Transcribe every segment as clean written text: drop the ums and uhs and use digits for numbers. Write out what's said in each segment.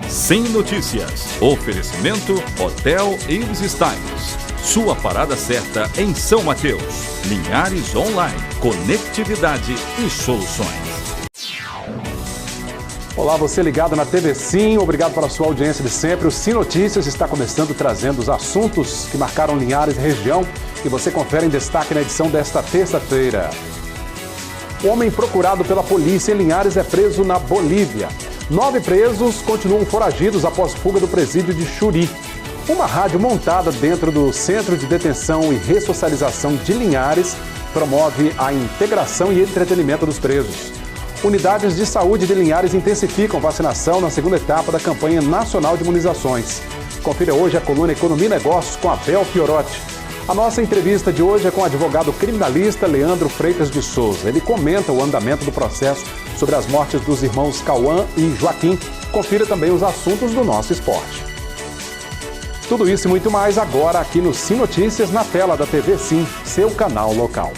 Sem Notícias. Oferecimento Hotel Ives Styles. Sua parada certa em São Mateus. Linhares Online. Conectividade e soluções. Olá, você ligado na TV Sim, obrigado pela sua audiência de sempre. O Sim Notícias está começando trazendo os assuntos que marcaram Linhares e região e você confere em destaque na edição desta terça-feira. O homem procurado pela polícia em Linhares é preso na Bolívia. 9 presos continuam foragidos após fuga do presídio de Xuri. Uma rádio montada dentro do Centro de Detenção e Ressocialização de Linhares promove a integração e entretenimento dos presos. Unidades de saúde de Linhares intensificam vacinação na segunda etapa da campanha nacional de imunizações. Confira hoje a coluna Economia e Negócios com Abel Fiorotti. A nossa entrevista de hoje é com o advogado criminalista Leandro Freitas de Souza. Ele comenta o andamento do processo sobre as mortes dos irmãos Cauã e Joaquim. Confira também os assuntos do nosso esporte. Tudo isso e muito mais agora aqui no Sim Notícias, na tela da TV Sim, seu canal local.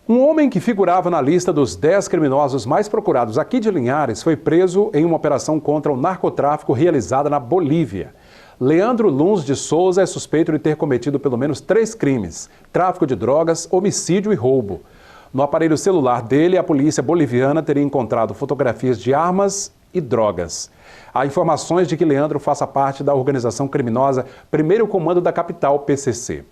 Um homem que figurava na lista dos 10 criminosos mais procurados aqui de Linhares foi preso em uma operação contra o narcotráfico realizada na Bolívia. Leandro Luns de Souza é suspeito de ter cometido pelo menos 3 crimes: tráfico de drogas, homicídio e roubo. No aparelho celular dele, a polícia boliviana teria encontrado fotografias de armas e drogas. Há informações de que Leandro faça parte da organização criminosa Primeiro Comando da Capital, PCC.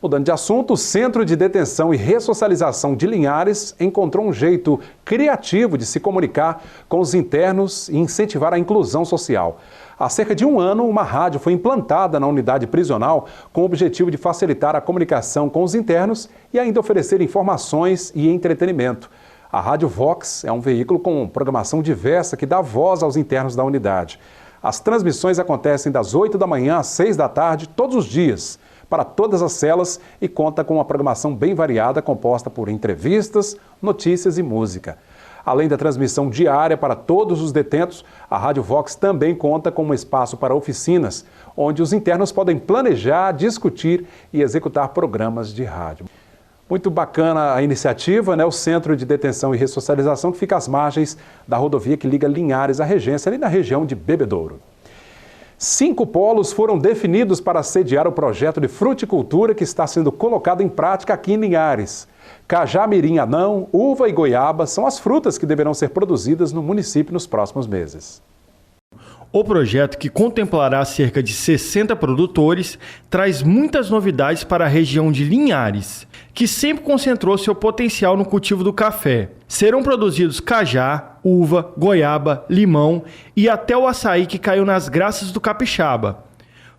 Mudando de assunto, o Centro de Detenção e Ressocialização de Linhares encontrou um jeito criativo de se comunicar com os internos e incentivar a inclusão social. Há cerca de um ano, uma rádio foi implantada na unidade prisional com o objetivo de facilitar a comunicação com os internos e ainda oferecer informações e entretenimento. A Rádio Vox é um veículo com programação diversa que dá voz aos internos da unidade. As transmissões acontecem das 8 da manhã às 6 da tarde, todos os dias, para todas as celas e conta com uma programação bem variada, composta por entrevistas, notícias e música. Além da transmissão diária para todos os detentos, a Rádio Vox também conta com um espaço para oficinas, onde os internos podem planejar, discutir e executar programas de rádio. Muito bacana a iniciativa, né? O Centro de Detenção e Ressocialização, que fica às margens da rodovia que liga Linhares à Regência, ali na região de Bebedouro. 5 polos foram definidos para sediar o projeto de fruticultura que está sendo colocado em prática aqui em Linhares. Cajá, mirim, anão, uva e goiaba são as frutas que deverão ser produzidas no município nos próximos meses. O projeto, que contemplará cerca de 60 produtores, traz muitas novidades para a região de Linhares, que sempre concentrou seu potencial no cultivo do café. Serão produzidos cajá, uva, goiaba, limão e até o açaí, que caiu nas graças do capixaba.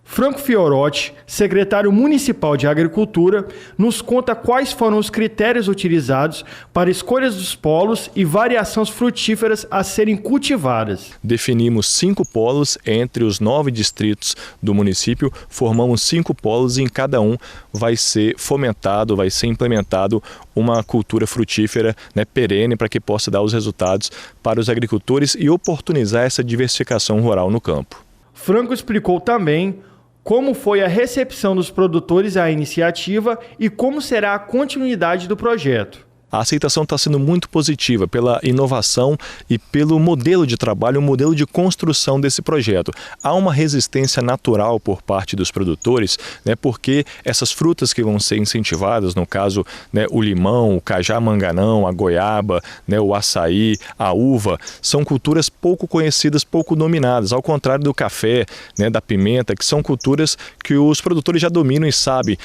Franco Fiorotti, secretário municipal de Agricultura, nos conta quais foram os critérios utilizados para escolhas dos polos e variações frutíferas a serem cultivadas. Definimos 5 polos entre os 9 distritos do município, formamos 5 polos e em cada um vai ser fomentado, vai ser implementado uma cultura frutífera, né, perene, para que possa dar os resultados para os agricultores e oportunizar essa diversificação rural no campo. Franco explicou também como foi a recepção dos produtores à iniciativa e como será a continuidade do projeto. A aceitação está sendo muito positiva pela inovação e pelo modelo de trabalho, o modelo de construção desse projeto. Há uma resistência natural por parte dos produtores, né, porque essas frutas que vão ser incentivadas, no caso, né, o limão, o cajá-manganão, a goiaba, né, o açaí, a uva, são culturas pouco conhecidas, pouco dominadas, ao contrário do café, né, da pimenta, que são culturas que os produtores já dominam e sabem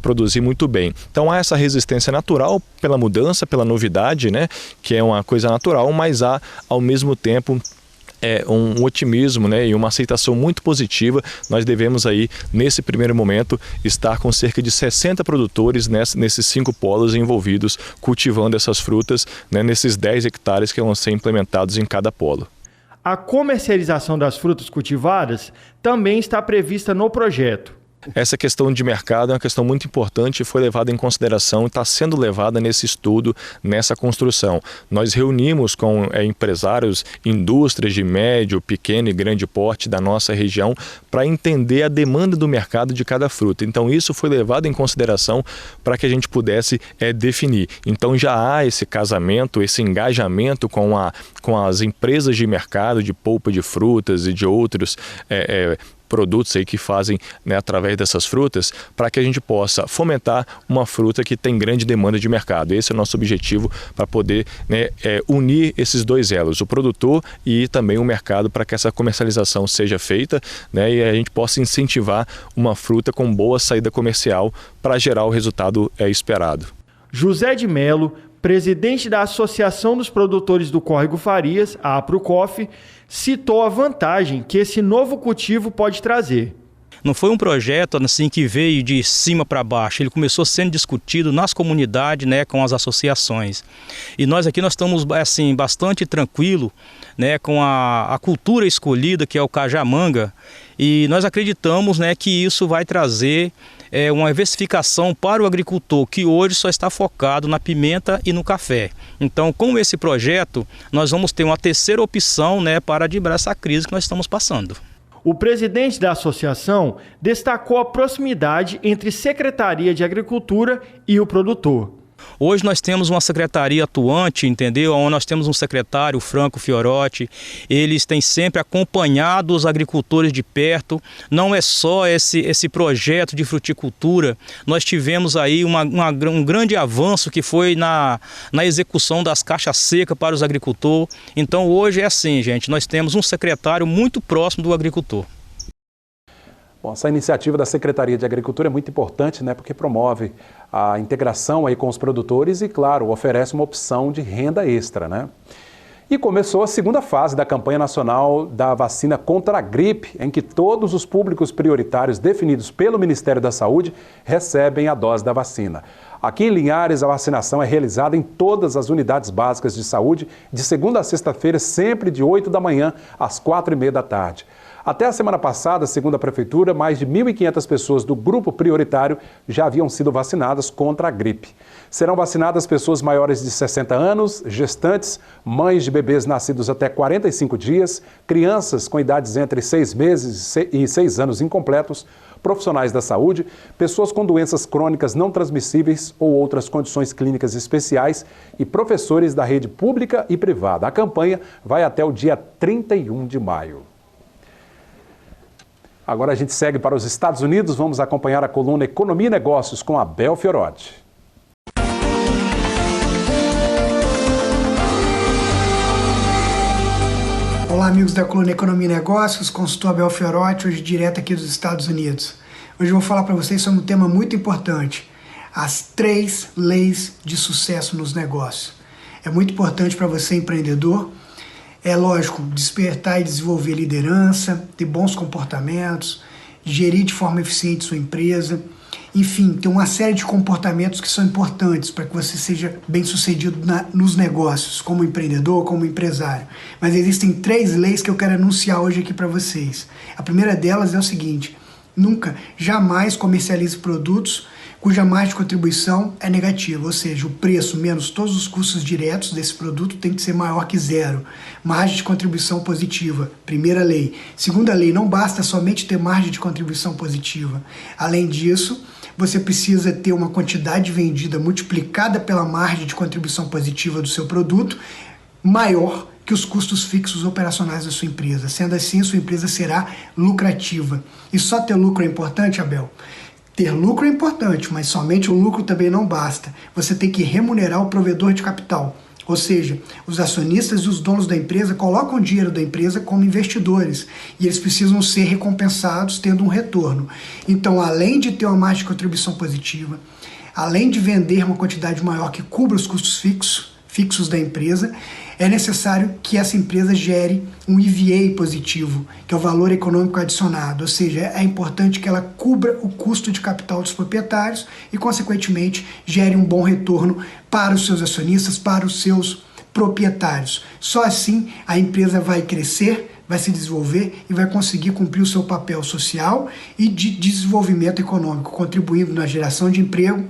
produzir muito bem. Então há essa resistência natural pela mudança, pela novidade, né, que é uma coisa natural, mas há, ao mesmo tempo, um otimismo, né, e uma aceitação muito positiva. Nós devemos aí, nesse primeiro momento, estar com cerca de 60 produtores nesses 5 polos envolvidos, cultivando essas frutas, né, nesses 10 hectares que vão ser implementados em cada polo. A comercialização das frutas cultivadas também está prevista no projeto. Essa questão de mercado é uma questão muito importante e foi levada em consideração e está sendo levada nesse estudo, nessa construção. Nós reunimos com empresários, indústrias de médio, pequeno e grande porte da nossa região para entender a demanda do mercado de cada fruta. Então isso foi levado em consideração para que a gente pudesse definir. Então já há esse casamento, esse engajamento com as empresas de mercado de polpa de frutas e de outros produtos aí que fazem, né, através dessas frutas, para que a gente possa fomentar uma fruta que tem grande demanda de mercado. Esse é o nosso objetivo para poder, né, unir esses dois elos, o produtor e também o mercado, para que essa comercialização seja feita, né, e a gente possa incentivar uma fruta com boa saída comercial para gerar o resultado esperado. José de Melo, presidente da Associação dos Produtores do Córrego Farias, a APROCOF, citou a vantagem que esse novo cultivo pode trazer. Não foi um projeto assim que veio de cima para baixo, ele começou sendo discutido nas comunidades, né, com as associações. E nós aqui estamos assim, bastante tranquilos, né, com a cultura escolhida, que é o cajamanga, e nós acreditamos, né, que isso vai trazer uma diversificação para o agricultor, que hoje só está focado na pimenta e no café. Então, com esse projeto, nós vamos ter uma terceira opção, né, para driblar essa crise que nós estamos passando. O presidente da associação destacou a proximidade entre Secretaria de Agricultura e o produtor. Hoje nós temos uma secretaria atuante, entendeu? Onde nós temos um secretário, Franco Fiorotti. Eles têm sempre acompanhado os agricultores de perto. Não é só esse projeto de fruticultura. Nós tivemos aí um grande avanço que foi na execução das caixas secas para os agricultores. Então hoje é assim, gente, nós temos um secretário muito próximo do agricultor. Bom, essa iniciativa da Secretaria de Agricultura é muito importante, né, porque promove a integração aí com os produtores e, claro, oferece uma opção de renda extra, né? E começou a segunda fase da campanha nacional da vacina contra a gripe, em que todos os públicos prioritários definidos pelo Ministério da Saúde recebem a dose da vacina. Aqui em Linhares, a vacinação é realizada em todas as unidades básicas de saúde, de segunda a sexta-feira, sempre de 8 da manhã às 4h30 da tarde. Até a semana passada, segundo a Prefeitura, mais de 1.500 pessoas do grupo prioritário já haviam sido vacinadas contra a gripe. Serão vacinadas pessoas maiores de 60 anos, gestantes, mães de bebês nascidos até 45 dias, crianças com idades entre 6 meses e 6 anos incompletos, profissionais da saúde, pessoas com doenças crônicas não transmissíveis ou outras condições clínicas especiais e professores da rede pública e privada. A campanha vai até o dia 31 de maio. Agora a gente segue para os Estados Unidos, vamos acompanhar a coluna Economia e Negócios com Abel Fiorotti. Olá, amigos da coluna Economia e Negócios, consultor Abel Fiorotti, hoje direto aqui dos Estados Unidos. Hoje eu vou falar para vocês sobre um tema muito importante, as 3 leis de sucesso nos negócios. É muito importante para você, empreendedor. É lógico, despertar e desenvolver liderança, ter bons comportamentos, gerir de forma eficiente sua empresa, enfim, ter uma série de comportamentos que são importantes para que você seja bem-sucedido nos negócios, como empreendedor, como empresário. Mas existem 3 leis que eu quero anunciar hoje aqui para vocês. A primeira delas é o seguinte: nunca, jamais comercialize produtos cuja margem de contribuição é negativa, ou seja, o preço menos todos os custos diretos desse produto tem que ser maior que 0. Margem de contribuição positiva, primeira lei. Segunda lei, não basta somente ter margem de contribuição positiva. Além disso, você precisa ter uma quantidade vendida multiplicada pela margem de contribuição positiva do seu produto maior que os custos fixos operacionais da sua empresa. Sendo assim, a sua empresa será lucrativa. E só ter lucro é importante, Abel? Ter lucro é importante, mas somente o lucro também não basta. Você tem que remunerar o provedor de capital. Ou seja, os acionistas e os donos da empresa colocam o dinheiro da empresa como investidores e eles precisam ser recompensados tendo um retorno. Então, além de ter uma margem de contribuição positiva, além de vender uma quantidade maior que cubra os custos fixos da empresa, é necessário que essa empresa gere um EVA positivo, que é o valor econômico adicionado, ou seja, é importante que ela cubra o custo de capital dos proprietários e, consequentemente, gere um bom retorno para os seus acionistas, para os seus proprietários. Só assim a empresa vai crescer, vai se desenvolver e vai conseguir cumprir o seu papel social e de desenvolvimento econômico, contribuindo na geração de emprego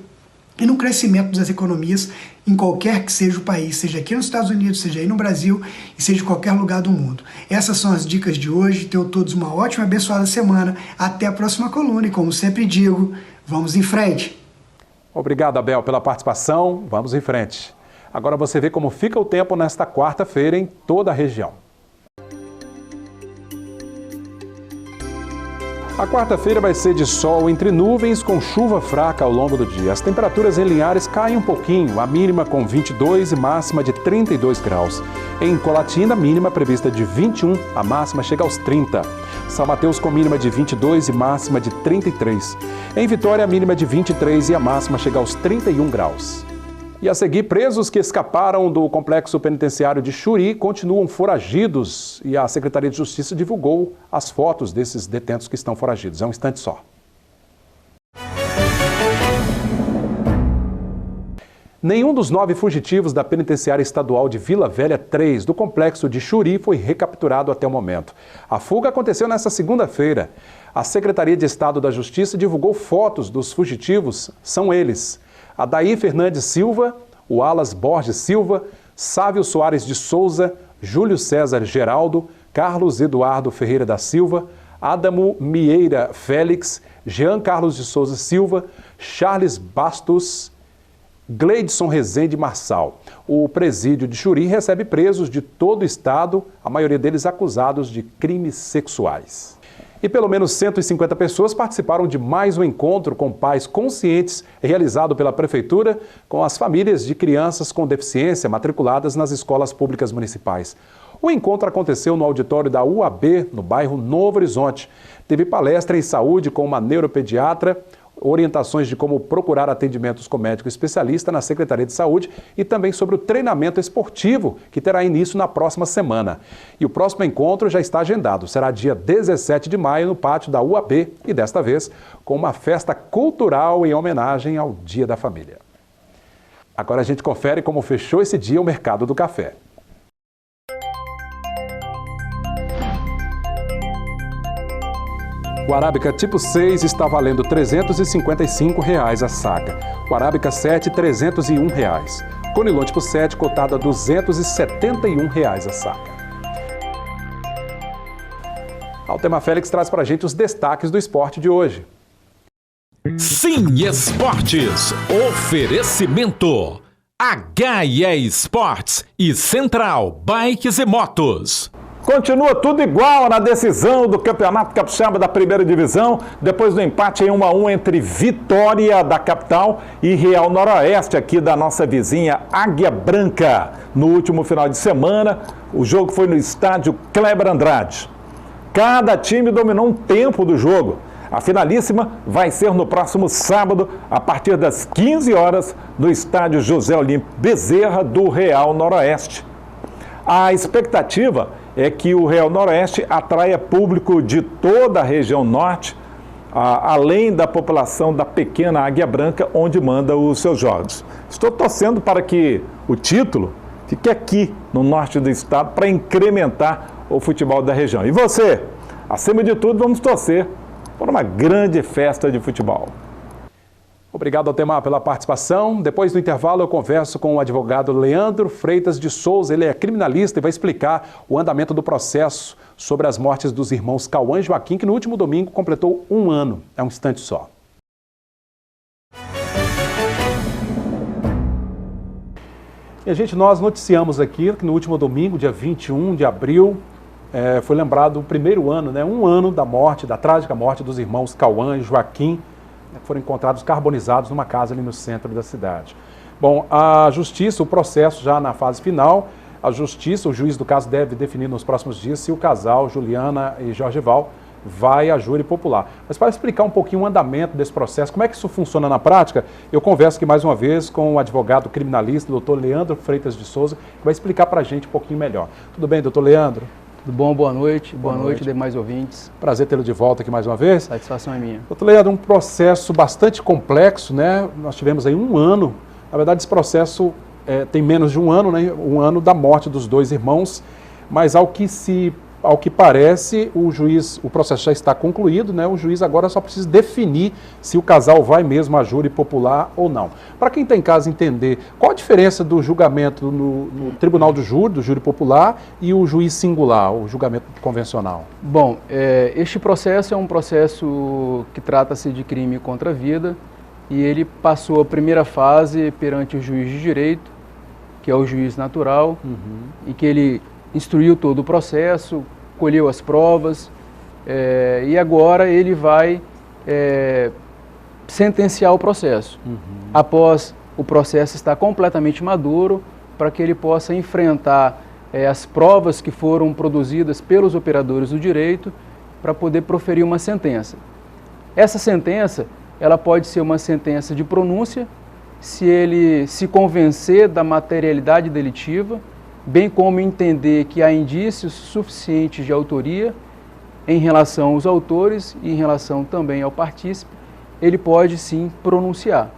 e no crescimento das economias em qualquer que seja o país, seja aqui nos Estados Unidos, seja aí no Brasil e seja em qualquer lugar do mundo. Essas são as dicas de hoje. Tenham todos uma ótima e abençoada semana. Até a próxima coluna e, como sempre digo, vamos em frente. Obrigado, Abel, pela participação. Vamos em frente. Agora você vê como fica o tempo nesta quarta-feira em toda a região. A quarta-feira vai ser de sol entre nuvens com chuva fraca ao longo do dia. As temperaturas em Linhares caem um pouquinho, a mínima com 22 e máxima de 32 graus. Em Colatina, mínima prevista de 21, a máxima chega aos 30. São Mateus com mínima de 22 e máxima de 33. Em Vitória, a mínima de 23 e a máxima chega aos 31 graus. E a seguir, presos que escaparam do complexo penitenciário de Xuri continuam foragidos e a Secretaria de Justiça divulgou as fotos desses detentos que estão foragidos. É um instante só. Nenhum dos 9 fugitivos da Penitenciária Estadual de Vila Velha 3 do complexo de Xuri foi recapturado até o momento. A fuga aconteceu nesta segunda-feira. A Secretaria de Estado da Justiça divulgou fotos dos fugitivos. São eles: Adair Fernandes Silva, o Alas Borges Silva, Sávio Soares de Souza, Júlio César Geraldo, Carlos Eduardo Ferreira da Silva, Adamo Mieira Félix, Jean Carlos de Souza Silva, Charles Bastos, Gleidson Rezende Marçal. O presídio de Xuri recebe presos de todo o estado, a maioria deles acusados de crimes sexuais. E pelo menos 150 pessoas participaram de mais um encontro com pais conscientes realizado pela Prefeitura com as famílias de crianças com deficiência matriculadas nas escolas públicas municipais. O encontro aconteceu no auditório da UAB, no bairro Novo Horizonte. Teve palestra em saúde com uma neuropediatra, orientações de como procurar atendimentos com médico especialista na Secretaria de Saúde e também sobre o treinamento esportivo que terá início na próxima semana. E o próximo encontro já está agendado, será dia 17 de maio no pátio da UAB e desta vez com uma festa cultural em homenagem ao Dia da Família. Agora a gente confere como fechou esse dia o mercado do café. O Arábica tipo 6 está valendo R$ 355 a saca. O Arábica 7, R$ 301. Conilon tipo 7 cotado a R$ 271 a saca. Altema Félix traz para a gente os destaques do esporte de hoje. Sim Esportes. Oferecimento. HE Esportes e Central Bikes e Motos. Continua tudo igual na decisão do Campeonato Capixaba da Primeira Divisão, depois do empate em 1-1 entre Vitória da capital e Real Noroeste, aqui da nossa vizinha Águia Branca. No último final de semana, o jogo foi no estádio Kleber Andrade. Cada time dominou um tempo do jogo. A finalíssima vai ser no próximo sábado, a partir das 15 horas, no estádio José Olímpio Bezerra, do Real Noroeste. A expectativa é que o Real Noroeste atraia público de toda a região norte, além da população da pequena Águia Branca, onde manda os seus jogos. Estou torcendo para que o título fique aqui no norte do estado para incrementar o futebol da região. E você? Acima de tudo, vamos torcer por uma grande festa de futebol. Obrigado, Altemar, pela participação. Depois do intervalo, eu converso com o advogado Leandro Freitas de Souza. Ele é criminalista e vai explicar o andamento do processo sobre as mortes dos irmãos Cauã e Joaquim, que no último domingo completou 1 ano. É um instante só. E, nós noticiamos aqui que no último domingo, dia 21 de abril, foi lembrado o primeiro ano, 1 ano da morte, da trágica morte dos irmãos Cauã e Joaquim, foram encontrados carbonizados numa casa ali no centro da cidade. Bom, a justiça, o processo já na fase final, a justiça, o juiz do caso deve definir nos próximos dias se o casal, Juliana e Jorgeval, vai à júri popular. Mas para explicar um pouquinho o andamento desse processo, como é que isso funciona na prática, eu converso aqui mais uma vez com o advogado criminalista, doutor Leandro Freitas de Souza, que vai explicar para a gente um pouquinho melhor. Tudo bem, doutor Leandro? Tudo bom? Boa noite. Boa noite, demais ouvintes. Prazer tê-lo de volta aqui mais uma vez. Satisfação é minha. Doutor Leandro, um processo bastante complexo, né? Nós tivemos aí 1 ano. Na verdade, esse processo tem menos de 1 ano, né? 1 ano da morte dos 2 irmãos. Mas ao que se ao que parece, o processo já está concluído, né? O juiz agora só precisa definir se o casal vai mesmo a júri popular ou não. Para quem está em casa entender, qual a diferença do julgamento no Tribunal do Júri Popular, e o juiz singular, o julgamento convencional? Bom, este processo é um processo que trata-se de crime contra a vida, e ele passou a primeira fase perante o juiz de direito, que é o juiz natural, e que ele instruiu todo o processo, colheu as provas, e agora ele vai sentenciar o processo, após o processo estar completamente maduro, para que ele possa enfrentar as provas que foram produzidas pelos operadores do direito, para poder proferir uma sentença. Essa sentença, ela pode ser uma sentença de pronúncia, se ele se convencer da materialidade delitiva, bem como entender que há indícios suficientes de autoria em relação aos autores e em relação também ao partícipe, ele pode sim pronunciar.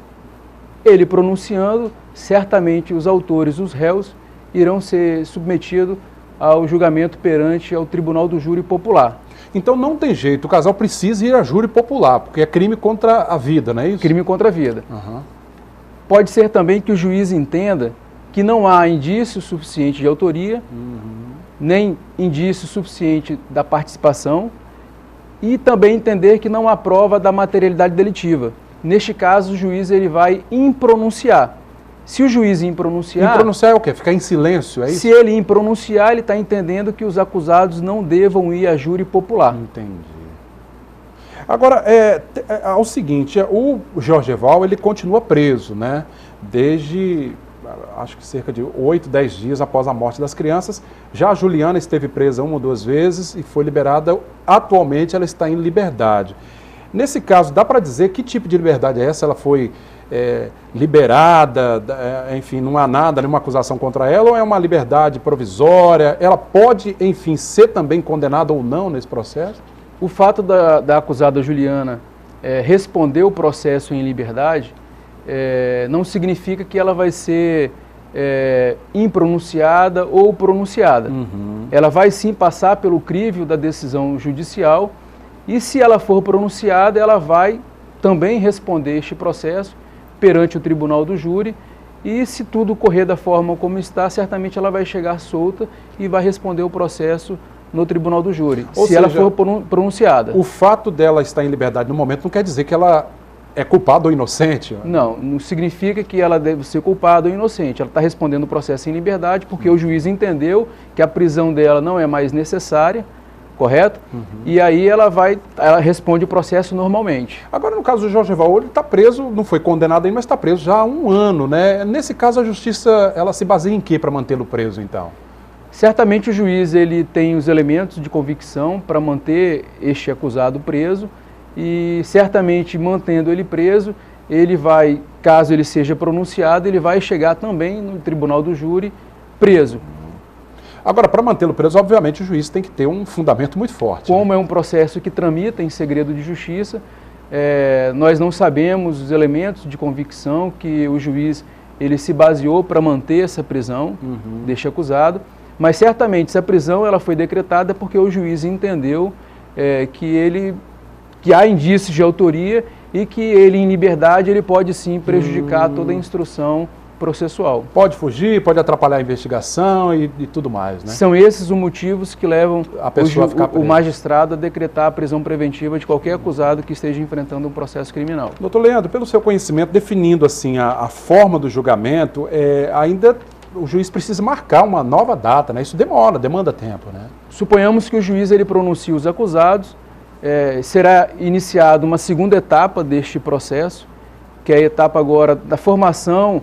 Ele pronunciando, certamente os autores, os réus, irão ser submetidos ao julgamento perante ao Tribunal do Júri Popular. Então não tem jeito, o casal precisa ir a júri popular, porque é crime contra a vida, não é isso? Crime contra a vida. Pode ser também que o juiz entenda que não há indício suficiente de autoria, nem indício suficiente da participação, e também entender que não há prova da materialidade delitiva. Neste caso, o juiz ele vai impronunciar. Se o juiz impronunciar... Impronunciar é o quê? Ficar em silêncio, é isso? Se ele impronunciar, ele está entendendo que os acusados não devam ir a júri popular. Entendi. Agora, é o seguinte, o Jorgeval, ele continua preso, né? Desde, acho que cerca de 8, 10 dias após a morte das crianças. Já a Juliana esteve presa 1 ou 2 vezes e foi liberada. Atualmente, ela está em liberdade. Nesse caso, dá para dizer que tipo de liberdade é essa? Ela foi liberada, enfim, não há nada, nenhuma acusação contra ela, ou é uma liberdade provisória? Ela pode, enfim, ser também condenada ou não nesse processo? O fato da acusada Juliana responder o processo em liberdade não significa que ela vai ser impronunciada ou pronunciada. Ela vai sim passar pelo crivo da decisão judicial, e se ela for pronunciada, ela vai também responder este processo perante o Tribunal do Júri, e se tudo correr da forma como está, certamente ela vai chegar solta e vai responder o processo no Tribunal do Júri, se ela for pronunciada. O fato dela estar em liberdade no momento não quer dizer que ela é culpada ou inocente? Não significa que ela deve ser culpada ou inocente. Ela está respondendo o processo em liberdade porque o juiz entendeu que a prisão dela não é mais necessária, correto? E aí ela responde o processo normalmente. Agora, no caso do Jorgeval, ele está preso, não foi condenado ainda, mas está preso já há 1 ano, né? Nesse caso, a justiça, ela se baseia em quê para mantê-lo preso, então? Certamente o juiz ele tem os elementos de convicção para manter este acusado preso, e certamente mantendo ele preso, ele vai, caso ele seja pronunciado, ele vai chegar também no Tribunal do Júri preso. Agora, para mantê-lo preso, obviamente, o juiz tem que ter um fundamento muito forte. Como é um processo que tramita em segredo de justiça, nós não sabemos os elementos de convicção que o juiz ele se baseou para manter essa prisão deste acusado, mas certamente essa prisão ela foi decretada porque o juiz entendeu que há indícios de autoria e que ele, em liberdade, ele pode sim prejudicar toda a instrução processual. Pode fugir, pode atrapalhar a investigação e tudo mais, né? São esses os motivos que levam a pessoa a ficar presa. O magistrado a decretar a prisão preventiva de qualquer acusado que esteja enfrentando um processo criminal. Doutor Leandro, pelo seu conhecimento, definindo assim a forma do julgamento, ainda o juiz precisa marcar uma nova data, né? Isso demanda tempo, né? Suponhamos que o juiz ele pronuncie os acusados, será iniciada uma segunda etapa deste processo, que é a etapa agora da formação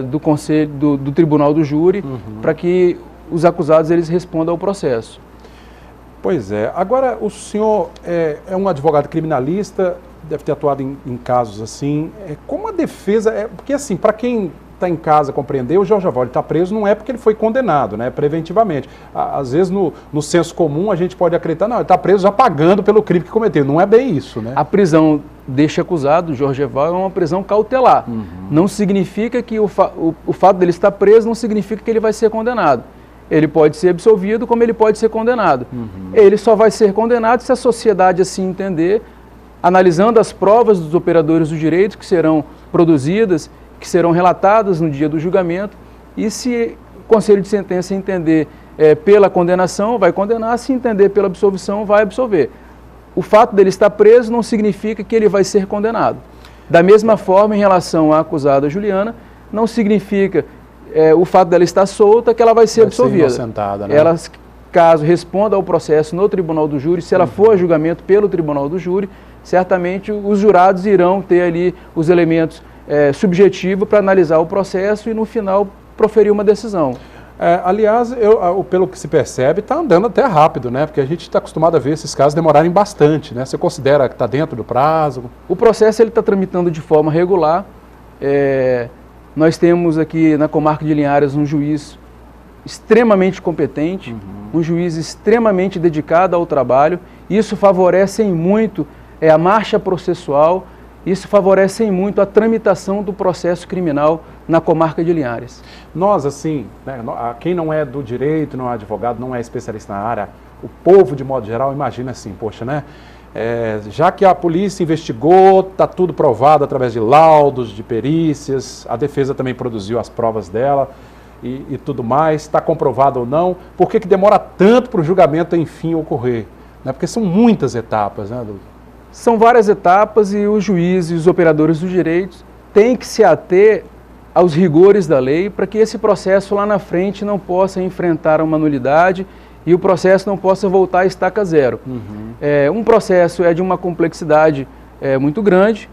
do Conselho, do Tribunal do Júri, para que os acusados eles respondam ao processo. Pois é. Agora, o senhor é um advogado criminalista, deve ter atuado em casos assim. Como a defesa... porque assim, para quem está em casa compreender, o Jorgeval está preso não é porque ele foi condenado, né, preventivamente. Às vezes, no senso comum, a gente pode acreditar, não, ele está preso já pagando pelo crime que cometeu. Não é bem isso, né? A prisão deste acusado, Jorgeval, é uma prisão cautelar. Não significa que o fato dele estar preso não significa que ele vai ser condenado. Ele pode ser absolvido, como ele pode ser condenado. Ele só vai ser condenado se a sociedade assim entender, analisando as provas dos operadores do direito que serão produzidas, que serão relatadas no dia do julgamento, e se o Conselho de Sentença entender pela condenação, vai condenar, se entender pela absolvição, vai absolver. O fato dele estar preso não significa que ele vai ser condenado. Da mesma forma, em relação à acusada Juliana, não significa o fato dela estar solta que ela vai ser absolvida. Né? Ela, caso responda ao processo no tribunal do júri, se ela for a julgamento pelo tribunal do júri, certamente os jurados irão ter ali os elementos subjetivos para analisar o processo e no final proferir uma decisão. Aliás, pelo que se percebe, está andando até rápido, né? Porque a gente está acostumado a ver esses casos demorarem bastante, né? Você considera que está dentro do prazo? O processo está tramitando de forma regular. Nós temos aqui na comarca de Linhares um juiz extremamente competente, um juiz extremamente dedicado ao trabalho. Isso favorece muito a marcha processual, isso favorece muito a tramitação do processo criminal na comarca de Linhares. Nós, assim, né, quem não é do direito, não é advogado, não é especialista na área, o povo, de modo geral, imagina assim, poxa, né? Já que a polícia investigou, está tudo provado através de laudos, de perícias, a defesa também produziu as provas dela e tudo mais, está comprovado ou não, por que demora tanto para o julgamento, enfim, ocorrer? Né? Porque são muitas etapas, né, doutor? São várias etapas e os juízes e os operadores dos direitos têm que se ater aos rigores da lei para que esse processo lá na frente não possa enfrentar uma nulidade e o processo não possa voltar a estaca zero. Um processo de uma complexidade muito grande,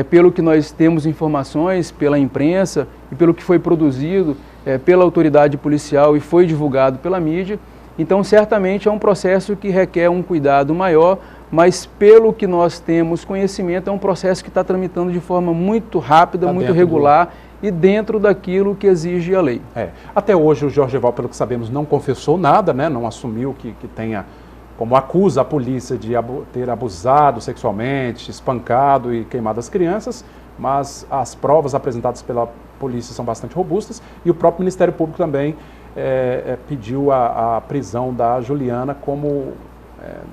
pelo que nós temos informações, pela imprensa e pelo que foi produzido pela autoridade policial e foi divulgado pela mídia. Então, certamente é um processo que requer um cuidado maior, mas pelo que nós temos conhecimento, é um processo que está tramitando de forma muito rápida, muito regular e dentro daquilo que exige a lei. Até hoje o Jorgeval, pelo que sabemos, não confessou nada, né? Não assumiu que tenha, como acusa a polícia de ter abusado sexualmente, espancado e queimado as crianças, mas as provas apresentadas pela polícia são bastante robustas e o próprio Ministério Público também pediu a prisão da Juliana como,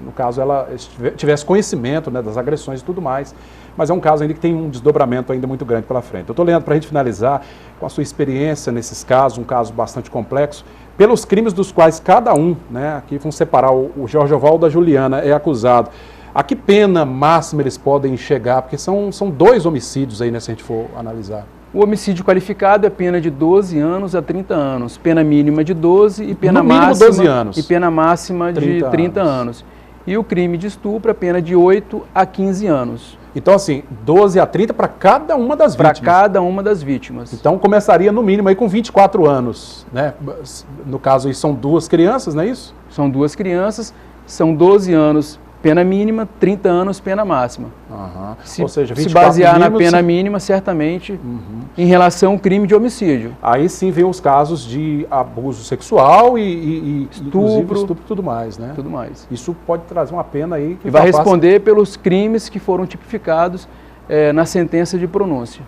no caso, ela tivesse conhecimento, né, das agressões e tudo mais. Mas é um caso ainda que tem um desdobramento ainda muito grande pela frente. Doutor Leandro, para a gente finalizar, com a sua experiência nesses casos, um caso bastante complexo, pelos crimes dos quais cada um, né, aqui vamos separar o Jorgeval da Juliana, é acusado, a que pena máxima eles podem chegar? Porque são 2 homicídios aí, né, se a gente for analisar. O homicídio qualificado é pena de 12 anos a 30 anos, pena mínima de 12 e pena máxima 12 anos. E pena máxima de 30 anos. E o crime de estupro é pena de 8 a 15 anos. Então, assim, 12 a 30 para cada uma das vítimas. Para cada uma das vítimas. Então, começaria no mínimo aí com 24 anos, né? No caso aí são 2 crianças, não é isso? São 2 crianças, são 12 anos pena mínima, 30 anos pena máxima. Ou seja, 24 se basear na pena mínima, certamente, em relação ao crime de homicídio. Aí sim vem os casos de abuso sexual e estupro e tudo mais, né? Tudo mais. Isso pode trazer uma pena aí que vai responder pelos crimes que foram tipificados na sentença de pronúncia.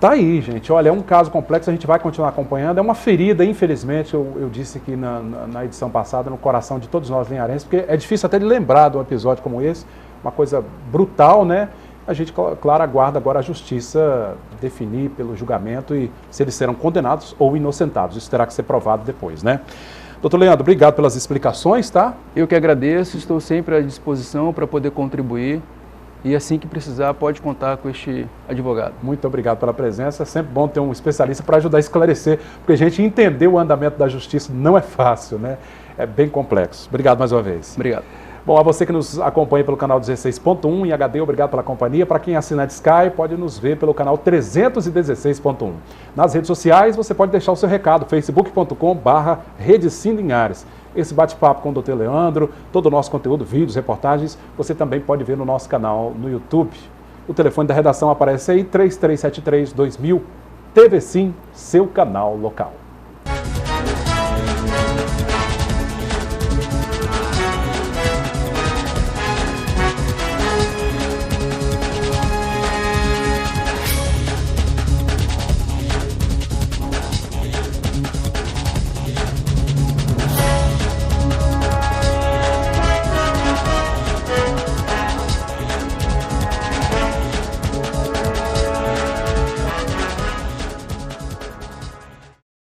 Tá aí, gente. Olha, é um caso complexo, a gente vai continuar acompanhando. É uma ferida, infelizmente, eu disse aqui na edição passada, no coração de todos nós linharenses, porque é difícil até de lembrar de um episódio como esse, uma coisa brutal, né? A gente, claro, aguarda agora a justiça definir pelo julgamento e se eles serão condenados ou inocentados. Isso terá que ser provado depois, né? Doutor Leandro, obrigado pelas explicações, tá? Eu que agradeço, estou sempre à disposição para poder contribuir. E assim que precisar, pode contar com este advogado. Muito obrigado pela presença. É sempre bom ter um especialista para ajudar a esclarecer, porque a gente entender o andamento da justiça não é fácil, né? É bem complexo. Obrigado mais uma vez. Obrigado. Bom, a você que nos acompanha pelo canal 16.1 em HD, obrigado pela companhia. Para quem assina a Sky, pode nos ver pelo canal 316.1. Nas redes sociais, você pode deixar o seu recado, facebook.com/RedeCimLinhares. Esse bate-papo com o Dr. Leandro, todo o nosso conteúdo, vídeos, reportagens, você também pode ver no nosso canal no YouTube. O telefone da redação aparece aí, 3373-2000, TV Sim, seu canal local.